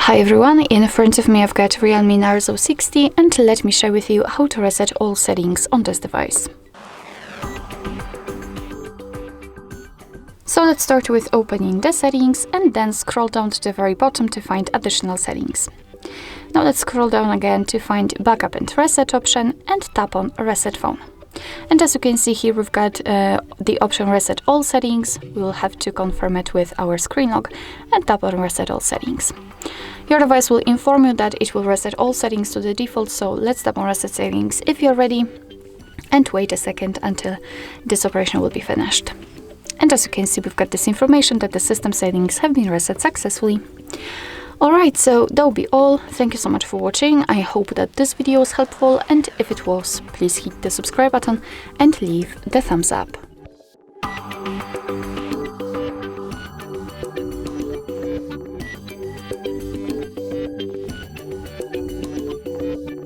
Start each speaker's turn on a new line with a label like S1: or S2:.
S1: Hi everyone, in front of me I've got REALME Narzo 60 and let me share with you how to reset all settings on this device. So let's start with opening the settings and then scroll down to the very bottom to find additional settings. Now let's scroll down again to find backup and reset option and tap on reset phone. And as you can see here, we've got the option reset all settings. We will have to confirm it with our screen lock and tap on reset all settings. Your device will inform you that it will reset all settings to the default, so let's tap on reset settings if you're ready and wait a second until this operation will be finished. And as you can see, we've got this information that the system settings have been reset successfully. Alright, so that will be all. Thank you so much for watching. I hope that this video was helpful, and if it was, please hit the subscribe button and leave the thumbs up.